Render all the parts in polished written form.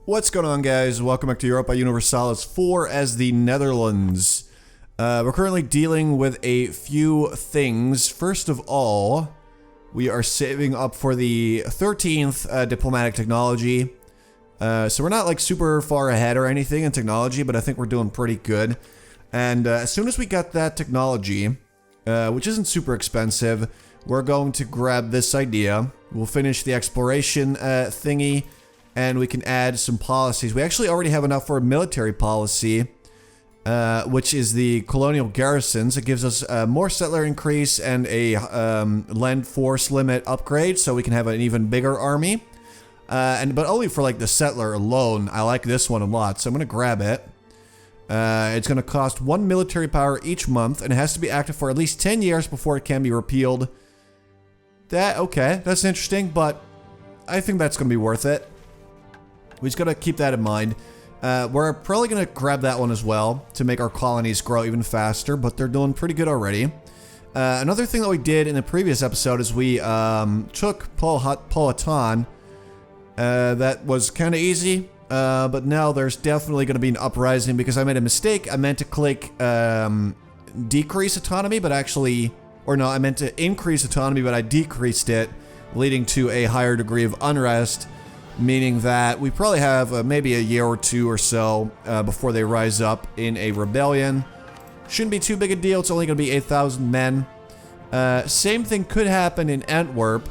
What's going on, guys? Welcome back to Europa Universalis IV as the Netherlands. We're currently dealing with a few things. First of all, we are saving up for the 13th diplomatic technology. So we're not like super far ahead or anything in technology, but I think we're doing pretty good. And as soon as we got that technology, which isn't super expensive, we're going to grab this idea. We'll finish the exploration thingy. And we can add some policies. We actually already have enough for a military policy, which is the Colonial garrisons. It gives us more settler increase and a land force limit upgrade, so we can have an even bigger army. But only for like the settler alone. I like this one a lot, so I'm gonna grab it. It's gonna cost 1 military power each month, and it has to be active for at least 10 years before it can be repealed. Okay, that's interesting, but I think that's gonna be worth it. We just gotta keep that in mind. We're probably gonna grab that one as well to make our colonies grow even faster, but they're doing pretty good already. Another thing that we did in the previous episode is we took Powhatan. That was kind of easy, but now there's definitely gonna be an uprising because I made a mistake. I meant to click decrease autonomy, but actually, or no, I meant to increase autonomy, but I decreased it, leading to a higher degree of unrest. Meaning that we probably have maybe a year or two or so before they rise up in a rebellion. Shouldn't be too big a deal. It's only going to be 8,000 men. Same thing could happen in Antwerp,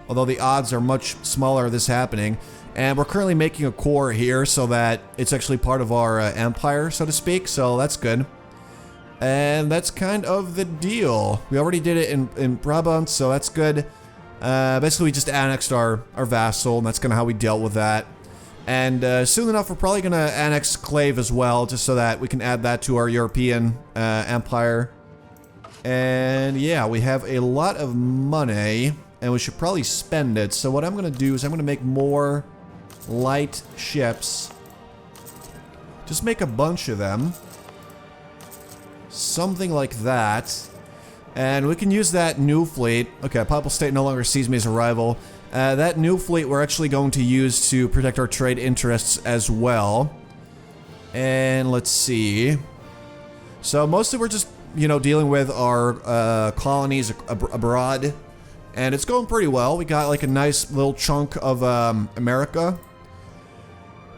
although the odds are much smaller of this happening. And we're currently making a core here so that it's actually part of our empire, so to speak. So that's good. And that's kind of the deal. We already did it in Brabant, so that's good. Basically, we just annexed our vassal, and that's kind of how we dealt with that. And soon enough, we're probably going to annex Clave as well, just so that we can add that to our European empire. And yeah, we have a lot of money, and we should probably spend it. So what I'm going to do is I'm going to make more light ships. Just make a bunch of them. Something like that. And we can use that new fleet. Okay, Papal State no longer sees me as a rival. That new fleet we're actually going to use to protect our trade interests as well. And let's see. So mostly we're just, you know, dealing with our colonies abroad. And it's going pretty well. We got like a nice little chunk of America.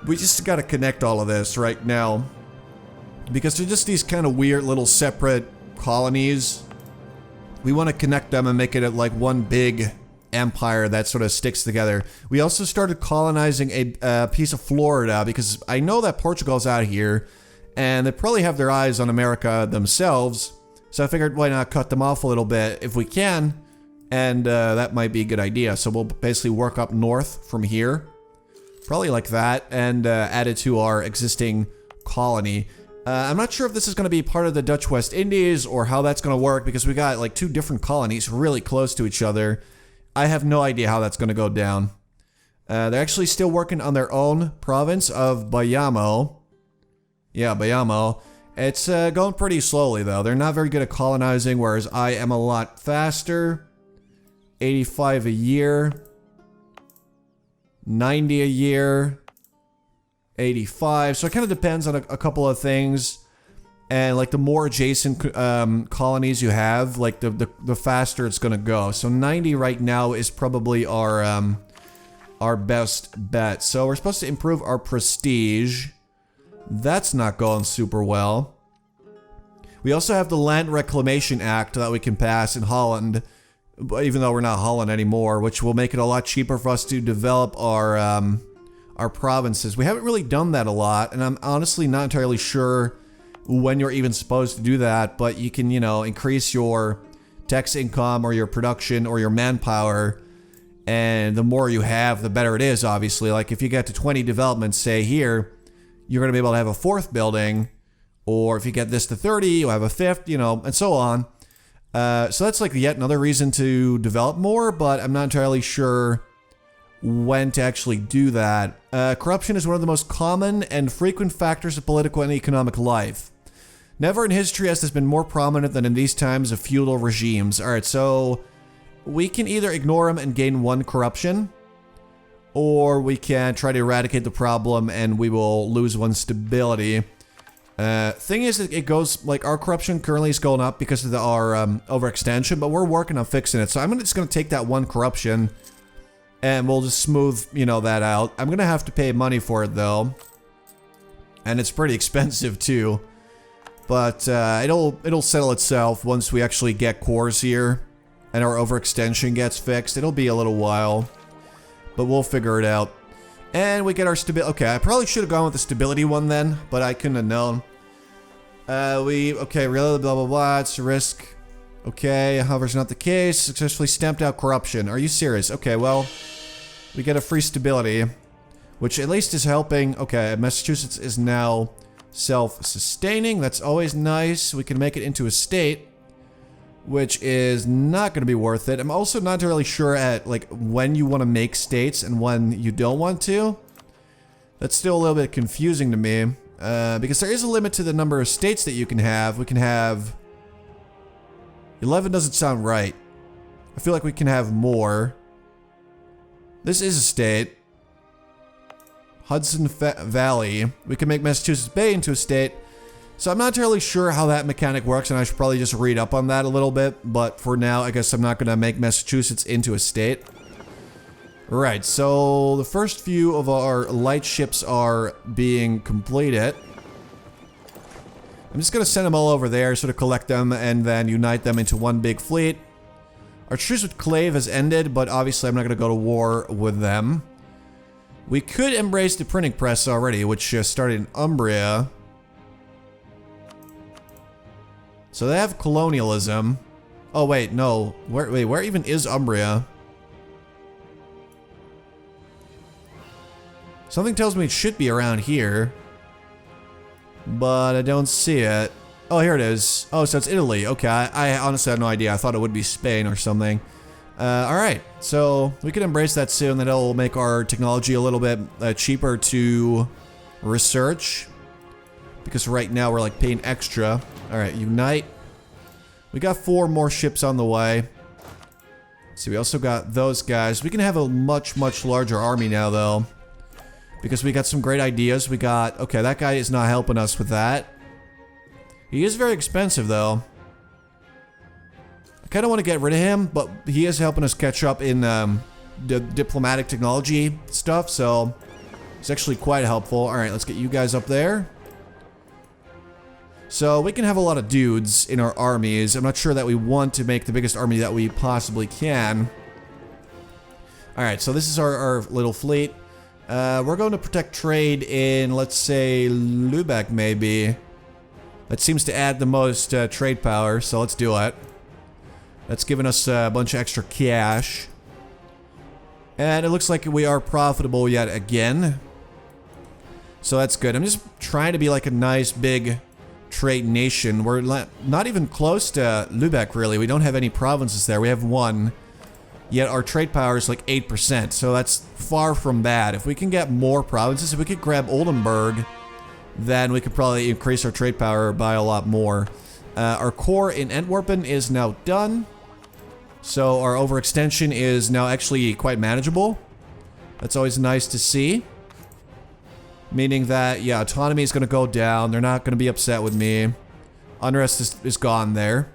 We just got to connect all of this right now. Because they're just these kind of weird little separate colonies. We want to connect them and make it like one big empire that sort of sticks together. We also started colonizing a piece of Florida because I know that Portugal's out here and they probably have their eyes on America themselves. So I figured why not cut them off a little bit if we can. And that might be a good idea. So we'll basically work up north from here. Probably like that, and add it to our existing colony. I'm not sure if this is going to be part of the Dutch West Indies or how that's going to work because we got like two different colonies really close to each other. I have no idea how that's going to go down. They're actually still working on their own province of Bayamo. Yeah, Bayamo. It's going pretty slowly though. They're not very good at colonizing, whereas I am a lot faster. 85 a year. 90 a year. 85, so it kind of depends on a couple of things, and like the more adjacent colonies you have, like the faster it's gonna go. So 90 right now is probably our best bet. So we're supposed to improve our prestige. That's not going super well. We also have the Land Reclamation Act that we can pass in Holland, even though we're not Holland anymore, which will make it a lot cheaper for us to develop our provinces. We haven't really done that a lot, and I'm honestly not entirely sure when you're even supposed to do that, but you can, you know, increase your tax income or your production or your manpower, and the more you have, the better it is, obviously. Like, if you get to 20 developments, say, here, you're going to be able to have a 4th building, or if you get this to 30, you'll have a 5th, you know, and so on. So that's, like, yet another reason to develop more, but I'm not entirely sure when to actually do that. Corruption is one of the most common and frequent factors of political and economic life. Never in history has this been more prominent than in these times of feudal regimes. Alright, so we can either ignore them and gain 1 corruption, or we can try to eradicate the problem and we will lose 1 stability. Thing is, it goes, like, our corruption currently is going up because of our overextension, but we're working on fixing it. So I'm just going to take that 1 corruption and we'll just smooth, you know, that out. I'm going to have to pay money for it, though. And it's pretty expensive, too. But it'll settle itself once we actually get cores here and our overextension gets fixed. It'll be a little while, but we'll figure it out. And we get our stability. Okay, I probably should have gone with the stability one then, but I couldn't have known. Okay, really, blah, blah, blah, it's a risk. Okay, however, it's not the case. Successfully stamped out corruption. Are you serious? Okay, well, we get a free stability, which at least is helping. Okay, Massachusetts is now self-sustaining. That's always nice. We can make it into a state, which is not going to be worth it. I'm also not really sure at, like, when you want to make states and when you don't want to. That's still a little bit confusing to me, because there is a limit to the number of states that you can have. We can have... 11 doesn't sound right. I feel like we can have more. This is a state. Hudson Valley. We can make Massachusetts Bay into a state. So I'm not entirely sure how that mechanic works, and I should probably just read up on that a little bit. But for now, I guess I'm not going to make Massachusetts into a state. Right, so the first few of our light ships are being completed. I'm just going to send them all over there, sort of collect them, and then unite them into one big fleet. Our truce with Clave has ended, but obviously I'm not going to go to war with them. We could embrace the printing press already, which started in Umbria. So they have colonialism. Oh wait, no. Where even is Umbria? Something tells me it should be around here. But I don't see it. Oh, here it is. Oh, so it's Italy. Okay, I honestly had no idea. I thought it would be Spain or something. Alright, so we can embrace that soon. That'll make our technology a little bit cheaper to research. Because right now we're like paying extra. Alright, unite. We got 4 more ships on the way. See, we also got those guys. We can have a much, much larger army now, though. Because we got some great ideas. We got... Okay, that guy is not helping us with that. He is very expensive, though. I kind of want to get rid of him, but he is helping us catch up in the diplomatic technology stuff, so it's actually quite helpful. Alright, let's get you guys up there. So we can have a lot of dudes in our armies. I'm not sure that we want to make the biggest army that we possibly can. Alright, so this is our little fleet. We're going to protect trade in, let's say, Lübeck, maybe. That seems to add the most trade power, so let's do it. That's giving us a bunch of extra cash. And it looks like we are profitable yet again. So that's good. I'm just trying to be like a nice big trade nation. We're not even close to Lübeck, really. We don't have any provinces there. We have 1. Yet our trade power is like 8%. So that's far from bad. If we can get more provinces, if we could grab Oldenburg, then we could probably increase our trade power by a lot more. Our core in Antwerpen is now done. So our overextension is now actually quite manageable. That's always nice to see. Meaning that, yeah, autonomy is going to go down. They're not going to be upset with me. Unrest is gone there.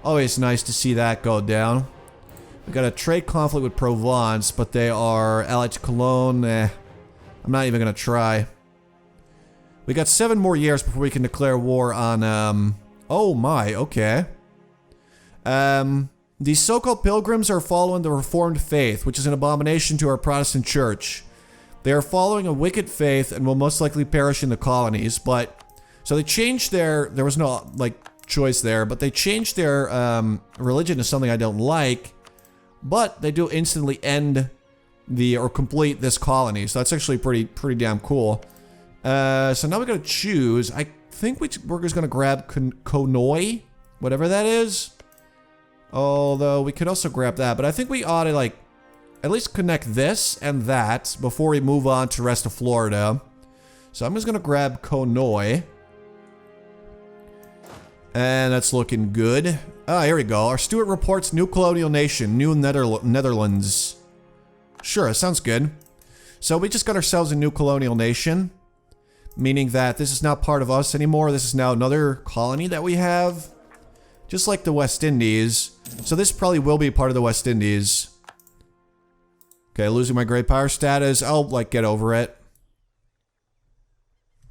Always nice to see that go down. We got a trade conflict with Provence, but they are allied to Cologne. I'm not even going to try. We got 7 more years before we can declare war on, oh my, okay. These so-called pilgrims are following the Reformed faith, which is an abomination to our Protestant church. They are following a wicked faith and will most likely perish in the colonies, but... So they changed there was no, like, choice there, but they changed their, religion to something I don't like, but they do instantly end or complete this colony, so that's actually pretty damn cool. So now we gotta choose. I think we're just gonna grab Konoi, whatever that is. Although we could also grab that, but I think we ought to, like, at least connect this and that before we move on to the rest of Florida. So I'm just gonna grab Konoi. And that's looking good. Ah, here we go. Our Stuart reports new colonial nation, New Netherlands. Sure, sounds good. So we just got ourselves a new colonial nation, meaning that this is not part of us anymore. This is now another colony that we have, just like the West Indies. So this probably will be part of the West Indies. Okay, losing my great power status. I'll, like, get over it.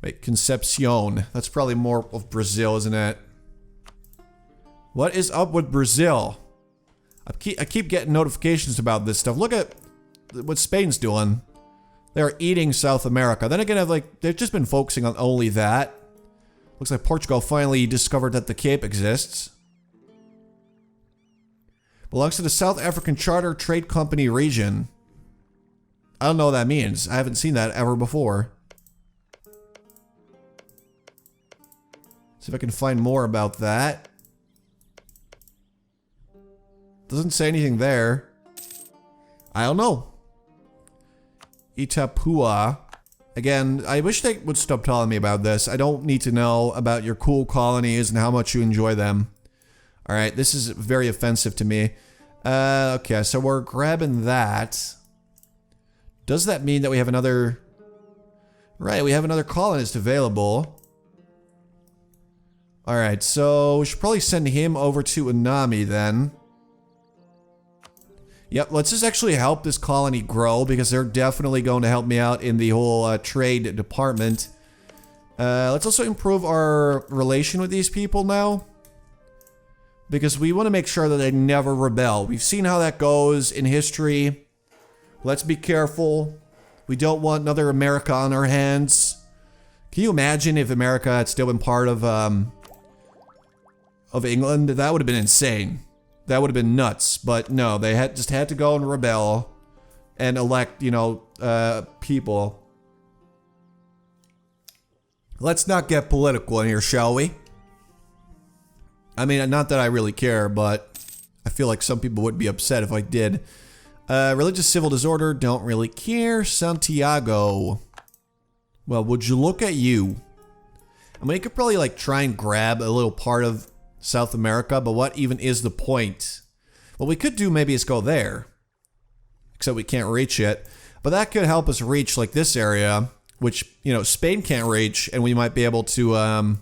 Wait, Concepcion. That's probably more of Brazil, isn't it? What is up with Brazil? I keep getting notifications about this stuff. Look at what Spain's doing. They're eating South America. Then again, they've just been focusing on only that. Looks like Portugal finally discovered that the Cape exists. Belongs to the South African Charter Trade Company region. I don't know what that means. I haven't seen that ever before. See if I can find more about that. Doesn't say anything there. I don't know. Itapua. Again, I wish they would stop telling me about this. I don't need to know about your cool colonies and how much you enjoy them. Alright, this is very offensive to me. Okay, so we're grabbing that. Does that mean that we have another... Right, we have another colonist available. Alright, so we should probably send him over to Inami then. Yep, let's just actually help this colony grow because they're definitely going to help me out in the whole trade department. Let's also improve our relation with these people now. Because we want to make sure that they never rebel. We've seen how that goes in history. Let's be careful. We don't want another America on our hands. Can you imagine if America had still been part of England? That would have been insane. That would have been nuts, but no, they just had to go and rebel and elect, you know, people. Let's not get political in here, shall we? I mean, not that I really care, but I feel like some people would be upset if I did. Religious civil disorder, don't really care. Santiago. Well, would you look at you? I mean, you could probably, like, try and grab a little part of South America, but what even is the point? What we could do maybe is go there. Except we can't reach it. But that could help us reach, like, this area, which, you know, Spain can't reach, and we might be able to,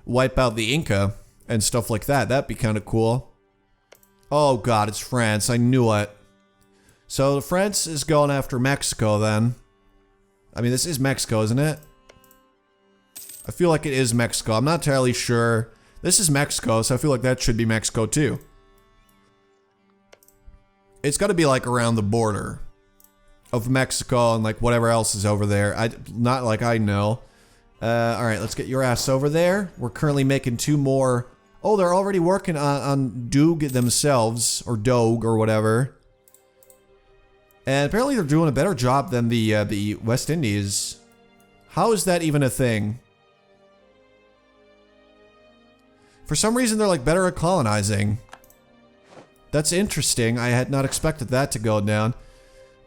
wipe out the Inca and stuff like that. That'd be kind of cool. Oh god, it's France. I knew it. So France is going after Mexico then. I mean, this is Mexico, isn't it? I feel like it is Mexico. I'm not entirely sure. This is Mexico, so I feel like that should be Mexico too. It's got to be like around the border of Mexico and like whatever else is over there. Not like I know. Alright, let's get your ass over there. We're currently making 2 more. Oh, they're already working on Doog themselves, or Dogue, or whatever. And apparently they're doing a better job than the West Indies. How is that even a thing? For some reason, they're like better at colonizing. That's interesting. I had not expected that to go down.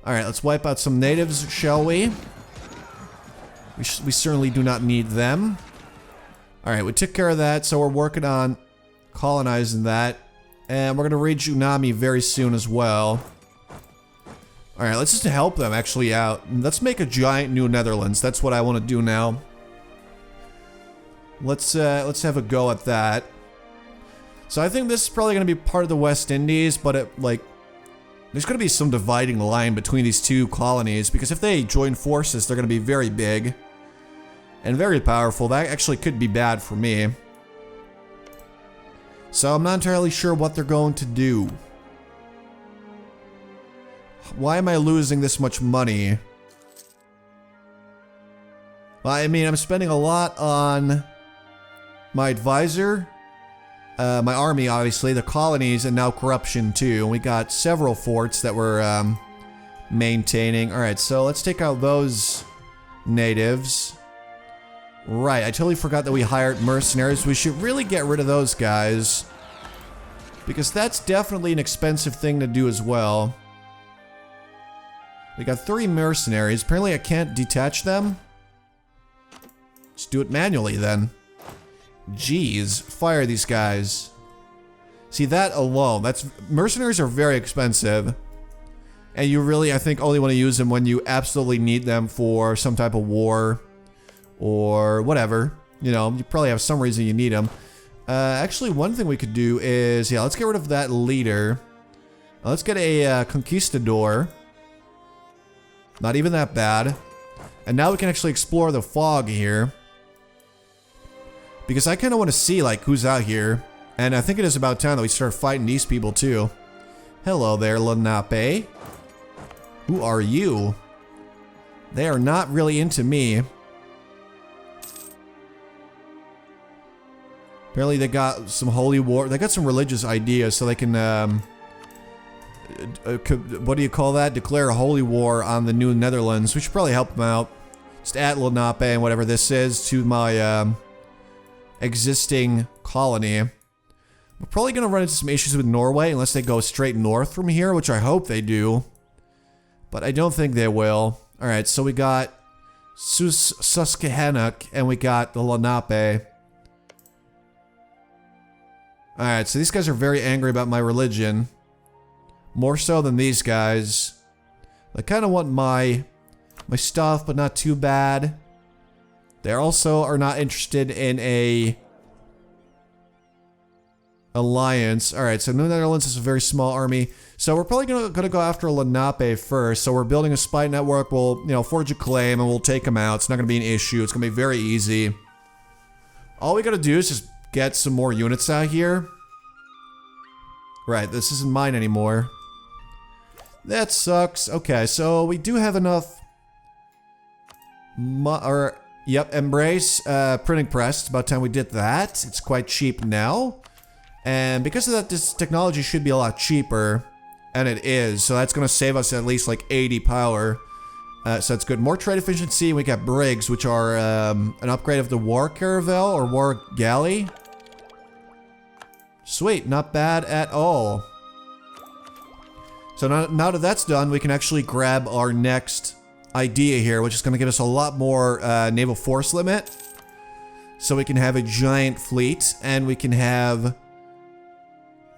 Alright, let's wipe out some natives, shall we? We certainly do not need them. Alright, we took care of that, so we're working on colonizing that. And we're going to raid Unami very soon as well. Alright, let's just help them actually out. Let's make a giant new Netherlands. That's what I want to do now. Let's have a go at that. So I think this is probably going to be part of the West Indies, but there's going to be some dividing line between these 2 colonies, because if they join forces, they're going to be very big and very powerful. That actually could be bad for me. So I'm not entirely sure what they're going to do. Why am I losing this much money? Well, I mean, I'm spending a lot on my advisor, my army, obviously, the colonies, and now corruption, too. And we got several forts that we're maintaining. Alright, so let's take out those natives. Right, I totally forgot that we hired mercenaries. We should really get rid of those guys, because that's definitely an expensive thing to do as well. We got 3 mercenaries. Apparently I can't detach them. Just do it manually then. Jeez, fire these guys. See, that alone, mercenaries are very expensive. And you really, I think, only want to use them when you absolutely need them for some type of war or whatever. You know, you probably have some reason you need them. Actually, one thing we could do is, yeah, let's get rid of that leader. Let's get a conquistador. Not even that bad. And now we can actually explore the fog here. Because I kind of want to see, like, who's out here. And I think it is about time that we start fighting these people, too. Hello there, Lenape. Who are you? They are not really into me. Apparently they got some holy war. They got some religious ideas, so they can, what do you call that? Declare a holy war on the New Netherlands. We should probably help them out. Just add Lenape and whatever this is to my, existing colony. We're probably going to run into some issues with Norway unless they go straight north from here, which I hope they do. But I don't think they will. Alright, so we got Susquehannock and we got the Lenape. Alright, so these guys are very angry about my religion. More so than these guys. They kind of want my stuff, but not too bad. They also are not interested in a alliance. Alright, so New Netherlands is a very small army. So we're probably gonna go after Lenape first. So we're building a spy network. We'll, you know, forge a claim and we'll take him out. It's not gonna be an issue. It's gonna be very easy. All we gotta do is just get some more units out here. Right, this isn't mine anymore. That sucks. Okay, so we do have enough. Yep, Embrace printing press. It's about time we did that. It's quite cheap now. And because of that, this technology should be a lot cheaper. And it is. So that's going to save us at least like 80 power. So that's good. More trade efficiency. We got brigs, which are an upgrade of the war caravel or war galley. Sweet. Not bad at all. So now that that's done, we can actually grab our next idea here, which is going to give us a lot more naval force limit. So we can have a giant fleet, and we can have,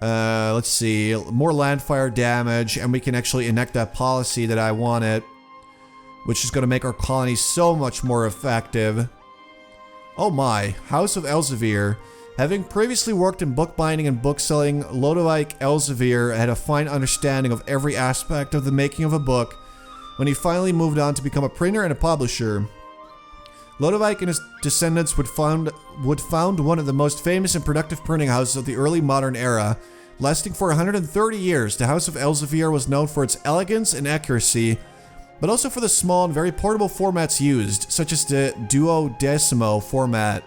let's see, more land fire damage, and we can actually enact that policy that I wanted, which is going to make our colony so much more effective. Oh my, House of Elsevier. Having previously worked in bookbinding and bookselling, Lodewijk Elsevier had a fine understanding of every aspect of the making of a book when he finally moved on to become a printer and a publisher. Lodewijk and his descendants would found one of the most famous and productive printing houses of the early modern era. Lasting for 130 years, the House of Elsevier was known for its elegance and accuracy, but also for the small and very portable formats used, such as the duodecimo format.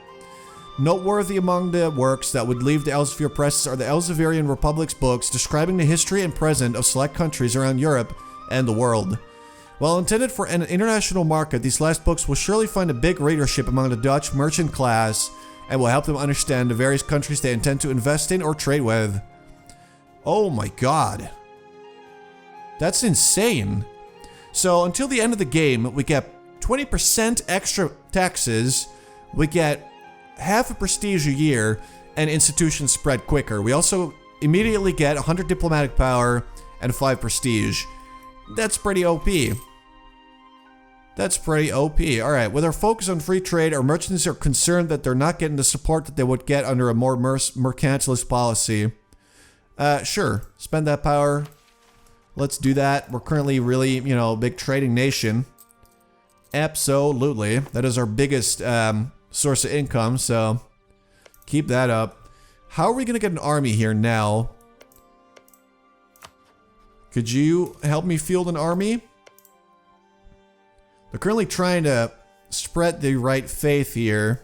Noteworthy among the works that would leave the Elsevier presses are the Elsevierian Republic's books describing the history and present of select countries around Europe and the world. While intended for an international market, these last books will surely find a big readership among the Dutch merchant class and will help them understand the various countries they intend to invest in or trade with. Oh my god. That's insane. So until the end of the game, we get 20% extra taxes, we get half a prestige a year, and institutions spread quicker. We also immediately get 100 diplomatic power and 5 prestige. That's pretty OP. That's pretty OP. Alright, with our focus on free trade, our merchants are concerned that they're not getting the support that they would get under a more mercantilist policy. Sure, spend that power. Let's do that. We're currently really, you know, a big trading nation. Absolutely. That is our biggest source of income, so keep that up. How are we going to get an army here now? Could you help me field an army? They're currently trying to spread the right faith here.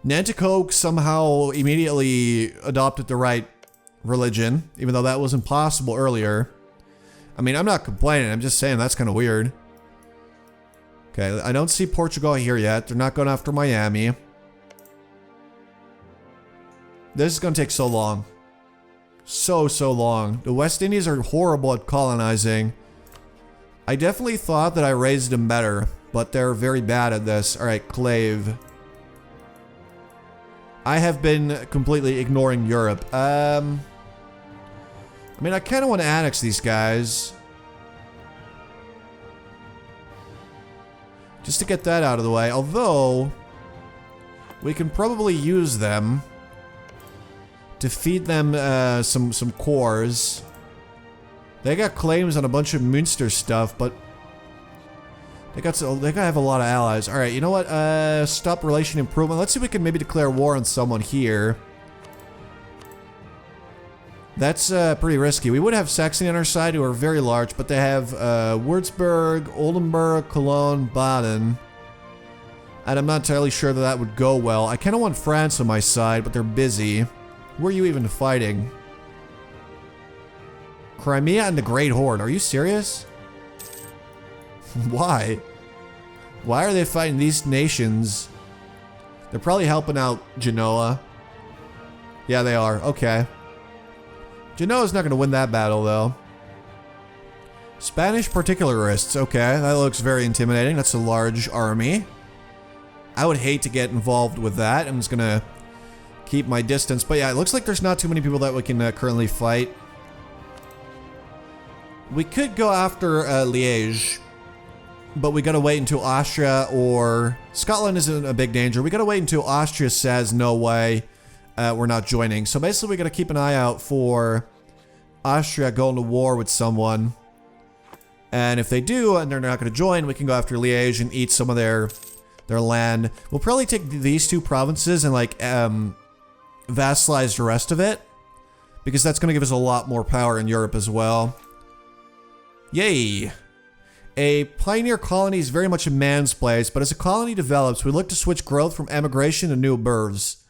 Nanticoke somehow immediately adopted the right religion, even though that was impossible earlier. I mean, I'm not complaining, I'm just saying that's kind of weird. Okay, I don't see Portugal here yet. They're not going after Miami. This is going to take so long. So long. The West Indies are horrible at colonizing. I definitely thought that I raised them better, but they're very bad at this. Alright, Clave. I have been completely ignoring Europe. I mean, I kind of want to annex these guys. Just to get that out of the way. Although, we can probably use them to feed them some cores. They got claims on a bunch of Münster stuff, but they gotta have a lot of allies. All right, you know what? Stop relation improvement. Let's see if we can maybe declare war on someone here. That's pretty risky. We would have Saxony on our side, who are very large, but they have Würzburg, Oldenburg, Cologne, Baden. And I'm not entirely sure that that would go well. I kind of want France on my side, but they're busy. Who are you even fighting? Crimea and the Great Horde. Are you serious? Why? Why are they fighting these nations? They're probably helping out Genoa. Yeah, they are. Okay. Genoa's not going to win that battle, though. Spanish particularists. Okay, that looks very intimidating. That's a large army. I would hate to get involved with that. I'm just going to keep my distance. But yeah, it looks like there's not too many people that we can currently fight. We could go after Liège, but we gotta wait until Austria or... Scotland isn't a big danger. We gotta wait until Austria says, no way, we're not joining. So basically we gotta keep an eye out for Austria going to war with someone. And if they do, and they're not gonna join, we can go after Liège and eat some of their land. We'll probably take these two provinces and like vassalize the rest of it, because that's gonna give us a lot more power in Europe as well. Yay! A pioneer colony is very much a man's place, but as a colony develops, we look to switch growth from emigration to new births.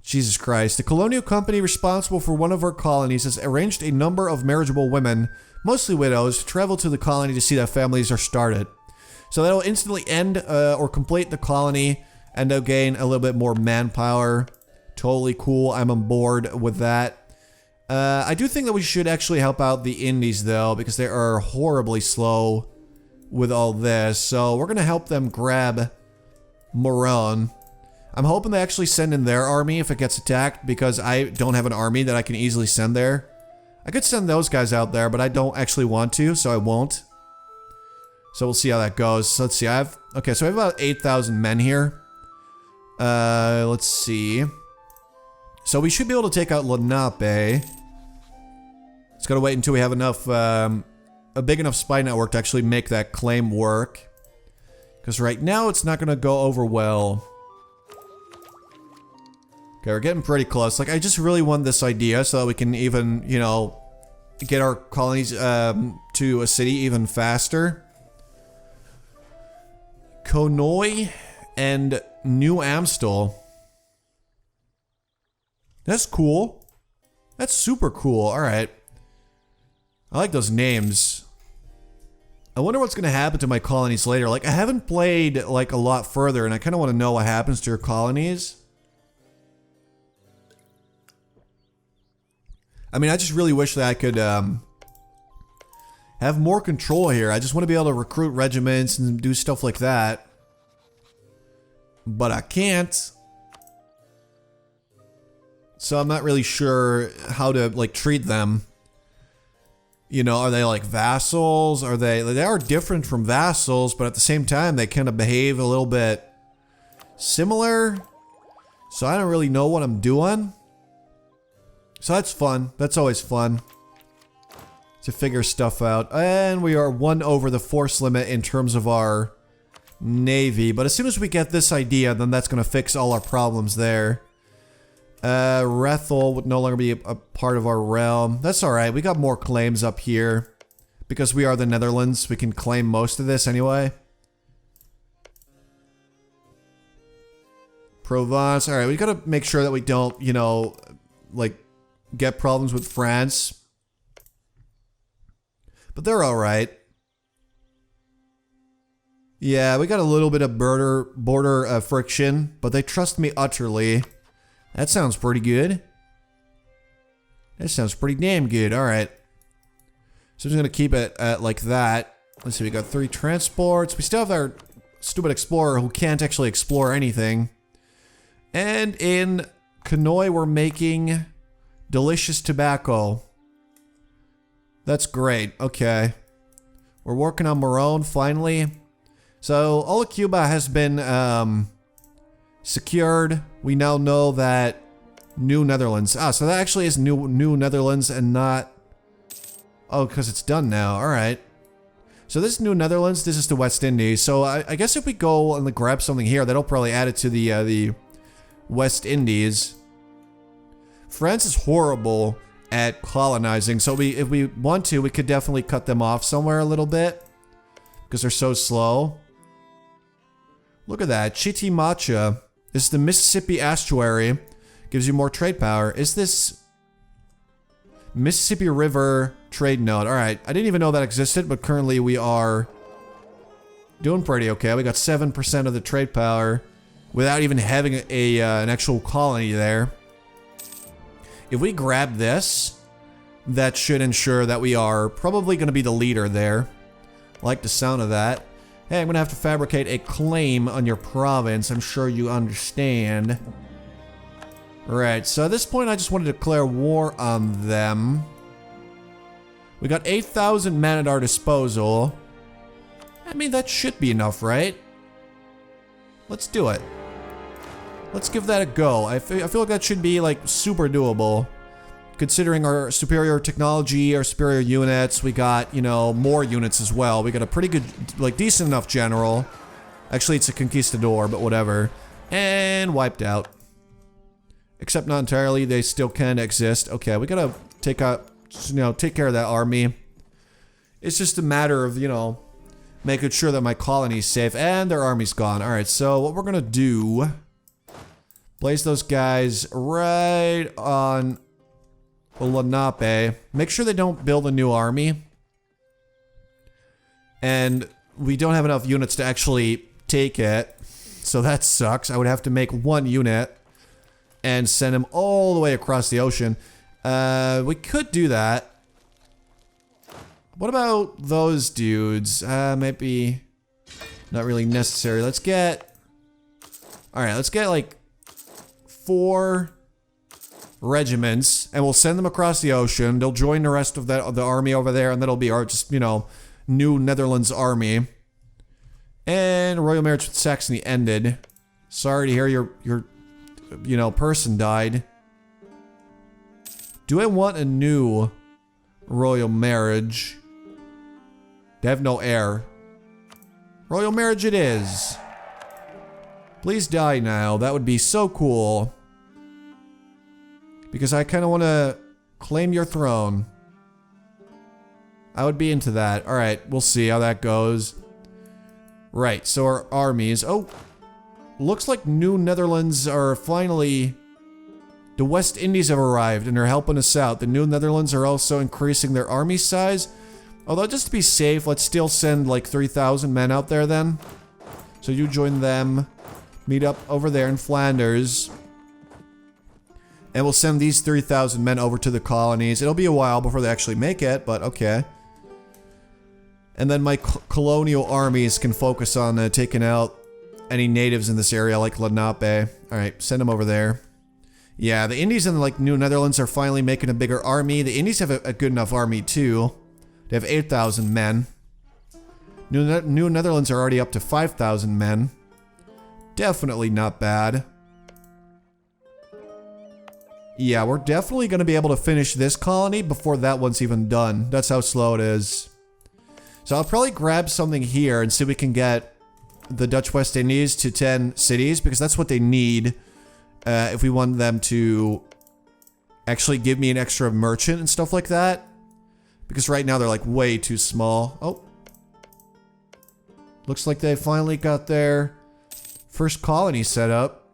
Jesus Christ. The Colonial company responsible for one of our colonies has arranged a number of marriageable women, mostly widows, to travel to the colony to see that families are started. So that'll instantly end or complete the colony, and they'll gain a little bit more manpower. Totally cool. I'm on board with that. I do think that we should actually help out the Indies, though, because they are horribly slow with all this. So we're going to help them grab Moron. I'm hoping they actually send in their army if it gets attacked, because I don't have an army that I can easily send there. I could send those guys out there, but I don't actually want to, so I won't. So we'll see how that goes. So let's see, okay, so I have about 8,000 men here. Let's see. So we should be able to take out Lenape. Just gotta wait until we have enough, a big enough spy network to actually make that claim work. Because right now it's not gonna go over well. Okay, we're getting pretty close. Like, I just really want this idea so that we can even, you know, get our colonies to a city even faster. Konoy and New Amstel. That's cool. That's super cool. Alright. I like those names. I wonder what's going to happen to my colonies later. Like, I haven't played, like, a lot further, and I kind of want to know what happens to your colonies. I mean, I just really wish that I could, have more control here. I just want to be able to recruit regiments and do stuff like that. But I can't. So I'm not really sure how to, like, treat them. You know, are they like vassals? Are they are different from vassals, but at the same time, they kind of behave a little bit similar. So I don't really know what I'm doing. So that's fun. That's always fun to figure stuff out. And we are 1 over the force limit in terms of our navy. But as soon as we get this idea, then that's going to fix all our problems there. Rethel would no longer be a part of our realm. That's alright, we got more claims up here. Because we are the Netherlands, we can claim most of this anyway. Provence, alright, we gotta make sure that we don't, you know, like, get problems with France. But they're alright. Yeah, we got a little bit of border friction, but they trust me utterly. That sounds pretty good. That sounds pretty damn good. Alright. So I'm just going to keep it at like that. Let's see, we got 3 transports. We still have our stupid explorer who can't actually explore anything. And in Konoy, we're making Delicious tobacco. That's great. Okay. We're working on Morone finally. So all of Cuba has been secured. We now know that New Netherlands. Ah, so that actually is New Netherlands and not... Oh, because it's done now. Alright. So this is New Netherlands. This is the West Indies. So I guess if we go and grab something here, that'll probably add it to the West Indies. France is horrible at colonizing. So if we want to, we could definitely cut them off somewhere a little bit. Because they're so slow. Look at that. Chitimacha. This is the Mississippi estuary. Gives you more trade power. Is this Mississippi River trade node? Alright, I didn't even know that existed, but currently we are doing pretty okay. We got 7% of the trade power without even having an actual colony there. If we grab this, that should ensure that we are probably going to be the leader there. Like the sound of that. Hey, I'm going to have to fabricate a claim on your province. I'm sure you understand. Right, so at this point I just wanted to declare war on them. We got 8,000 men at our disposal. I mean, that should be enough, right? Let's do it. Let's give that a go. I feel like that should be, like, super doable. Considering our superior technology, our superior units, we got, you know, more units as well. We got a pretty good, like, decent enough general. Actually, it's a conquistador, but whatever. And wiped out. Except not entirely, they still can exist. Okay, we gotta take care of that army. It's just a matter of, you know, making sure that my colony's safe, and their army's gone. Alright, so what we're gonna do, place those guys right on Lenape. Make sure they don't build a new army. And we don't have enough units to actually take it, so that sucks. I would have to make one unit and send him all the way across the ocean. We could do that. What about those dudes? Maybe not really necessary. Let's get... Alright, let's get like 4 regiments, and we'll send them across the ocean. They'll join the rest of the army over there, and that'll be our, just, you know, New Netherlands army. And royal marriage with Saxony ended. Sorry to hear your you know, person died. Do I want a new royal marriage? They have no heir. Royal marriage it is. Please die now. That would be so cool. Because I kind of want to claim your throne. I would be into that. Alright, we'll see how that goes. Right, so our armies... Oh! Looks like New Netherlands are finally... The West Indies have arrived and are helping us out. The New Netherlands are also increasing their army size. Although, just to be safe, let's still send like 3,000 men out there then. So you join them. Meet up over there in Flanders. And we'll send these 3,000 men over to the colonies. It'll be a while before they actually make it, but okay. And then my colonial armies can focus on taking out any natives in this area, like Lenape. Alright, send them over there. Yeah, the Indies and, like, New Netherlands are finally making a bigger army. The Indies have a good enough army, too. They have 8,000 men. New Netherlands are already up to 5,000 men. Definitely not bad. Yeah, we're definitely going to be able to finish this colony before that one's even done. That's how slow it is. So I'll probably grab something here and see if we can get the Dutch West Indies to 10 cities, because that's what they need if we want them to actually give me an extra merchant and stuff like that. Because right now they're like way too small. Oh. Looks like they finally got their first colony set up.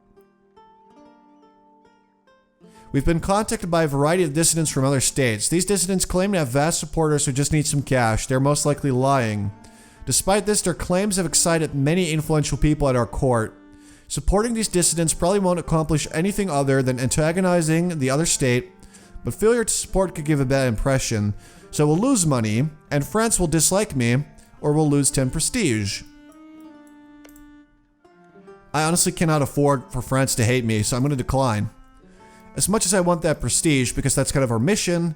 We've been contacted by a variety of dissidents from other states. These dissidents claim to have vast supporters who just need some cash. They're most likely lying. Despite this, their claims have excited many influential people at our court. Supporting these dissidents probably won't accomplish anything other than antagonizing the other state, but failure to support could give a bad impression. So we'll lose money, and France will dislike me, or we'll lose 10 prestige. I honestly cannot afford for France to hate me, so I'm going to decline. as much as I want that prestige, because that's kind of our mission,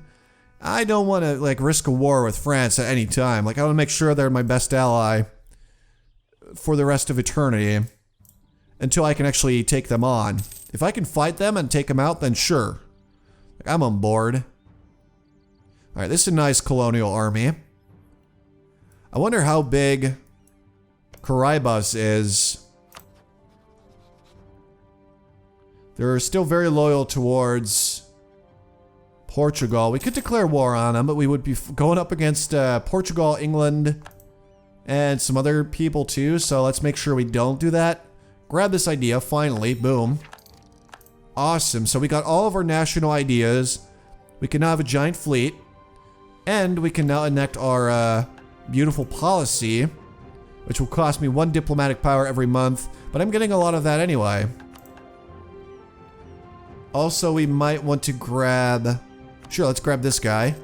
I don't want to, like, risk a war with France at any time. Like, I want to make sure they're my best ally for the rest of eternity until I can actually take them on. If I can fight them and take them out, then sure. Like, I'm on board. Alright, this is a nice colonial army. I wonder how big Caraibas is. They're still very loyal towards Portugal. We could declare war on them, but we would be going up against Portugal, England, and some other people too, so let's make sure we don't do that. Grab this idea, finally. Boom. Awesome. So we got all of our national ideas. We can now have a giant fleet. And we can now enact our beautiful policy, which will cost me 1 diplomatic power every month, but I'm getting a lot of that anyway. Also, we might want to grab... Sure, let's grab this guy.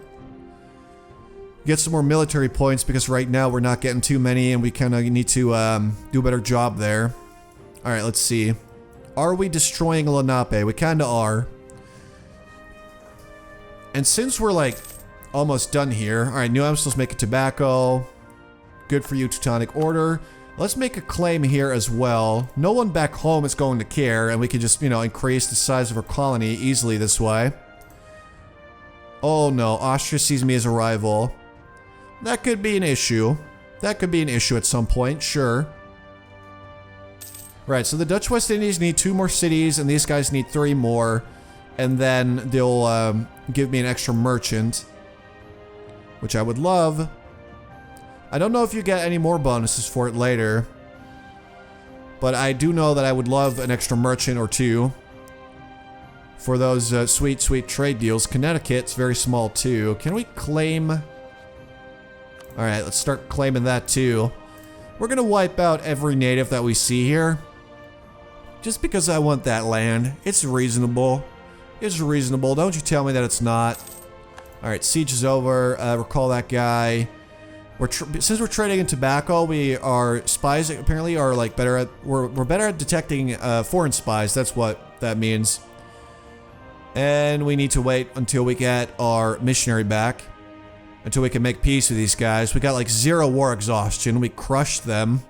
Get some more military points, because right now we're not getting too many, and we kind of need to do a better job there. Alright, let's see. Are we destroying Lenape? We kind of are. And since we're, like, almost done here... Alright, New Amstel's making tobacco. Good for you, Teutonic Order. Let's make a claim here as well. No one back home is going to care, and we can just, you know, increase the size of our colony easily this way. Oh no, Austria sees me as a rival. That could be an issue. That could be an issue at some point, sure. Right, so the Dutch West Indies need 2 more cities, and these guys need 3 more. And then they'll give me an extra merchant, which I would love. I don't know if you get any more bonuses for it later, but I do know that I would love an extra merchant or 2 for those sweet, sweet trade deals. Connecticut's very small too. Can we claim? Alright, let's start claiming that too. We're gonna wipe out every native that we see here, just because I want that land. It's reasonable. It's reasonable. Don't you tell me that it's not. Alright, siege is over. Recall that guy. Since we're trading in tobacco, our spies apparently are like better at, we're better at detecting foreign spies. That's what that means. And we need to wait until we get our missionary back, until we can make peace with these guys. We got like 0 war exhaustion. We crushed them.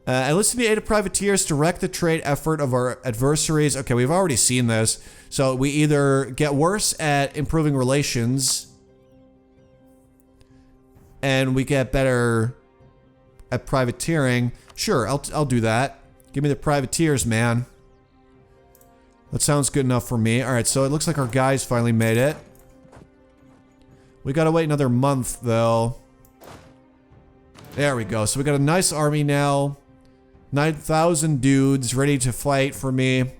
Enlist the aid of privateers to wreck the trade effort of our adversaries. Okay, we've already seen this. So we either get worse at improving relations, and we get better at privateering. Sure, I'll do that. Give me the privateers, man. That sounds good enough for me. Alright, so it looks like our guys finally made it. We gotta wait another month, though. There we go. So we got a nice army now. 9,000 dudes ready to fight for me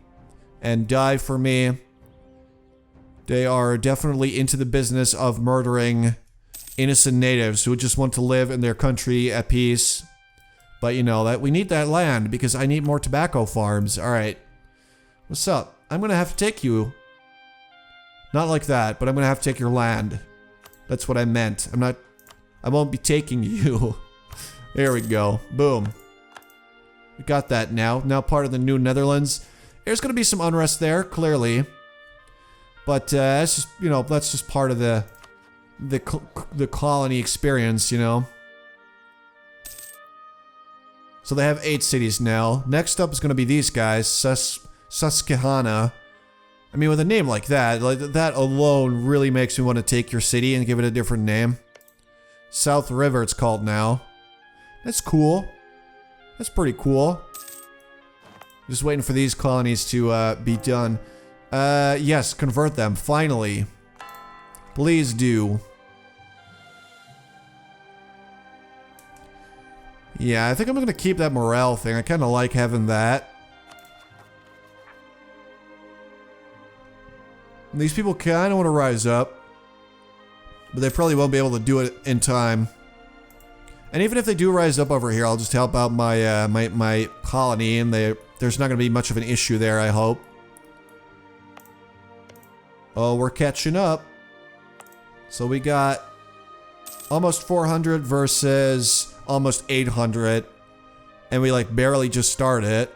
and die for me. They are definitely into the business of murdering innocent natives who just want to live in their country at peace. But you know that we need that land because I need more tobacco farms. Alright. What's up? I'm gonna have to take you. Not like that, but I'm gonna have to take your land. That's what I meant. I won't be taking you. There we go. Boom. We got that now. Now part of the New Netherlands. There's gonna be some unrest there, clearly. But that's just, you know, that's just part of the colony experience, you know. So they have 8 cities now. Next up is gonna be these guys, Susquehanna. I mean, with a name like that alone really makes me want to take your city and give it a different name. South River it's called now. That's cool. That's pretty cool. Just waiting for these colonies to be done. Yes, convert them, finally. Please do. Yeah, I think I'm gonna keep that morale thing. I kinda like having that. These people kinda wanna rise up, but they probably won't be able to do it in time. And even if they do rise up over here, I'll just help out my my colony, and there's not gonna be much of an issue there, I hope. Oh, we're catching up. So we got almost 400 versus almost 800, and we like barely just started.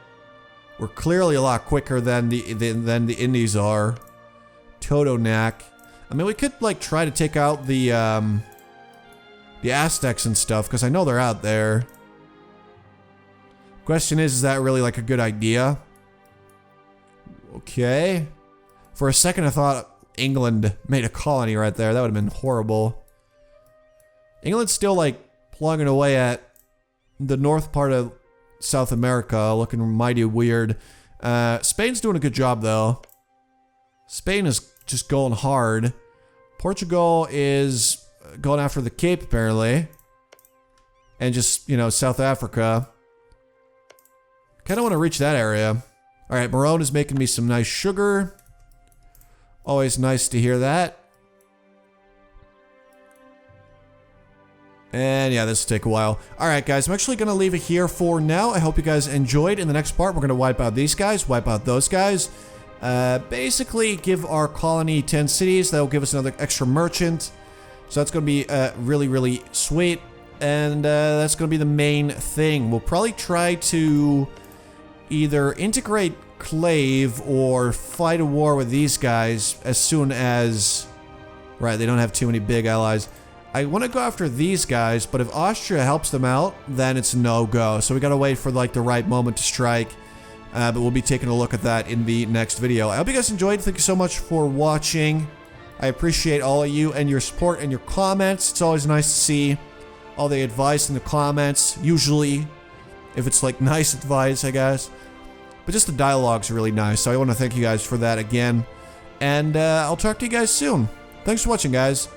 We're clearly a lot quicker than the Indies are. Totonac. I mean, we could like try to take out the Aztecs and stuff because I know they're out there. Question is that really like a good idea? Okay. For a second, I thought England made a colony right there. That would have been horrible. England's still like plugging away at the north part of South America, looking mighty weird. Spain's doing a good job though. Spain is just going hard. Portugal is going after the Cape apparently. And just, you know, South Africa. Kind of want to reach that area. Alright, Marone is making me some nice sugar. Always nice to hear that. And yeah, this will take a while. Alright guys, I'm actually going to leave it here for now. I hope you guys enjoyed. In the next part, we're going to wipe out these guys, wipe out those guys. Basically, give our colony 10 cities. That'll give us another extra merchant. So that's going to be really, really sweet. And that's going to be the main thing. We'll probably try to either integrate Clave or fight a war with these guys as soon as... Right, they don't have too many big allies. I want to go after these guys, but if Austria helps them out, then it's no-go. So we gotta wait for like the right moment to strike. But we'll be taking a look at that in the next video. I hope you guys enjoyed. Thank you so much for watching. I appreciate all of you and your support and your comments. It's always nice to see all the advice in the comments. Usually, if it's like nice advice, I guess. But just the dialogue's really nice. So I want to thank you guys for that again. And I'll talk to you guys soon. Thanks for watching, guys.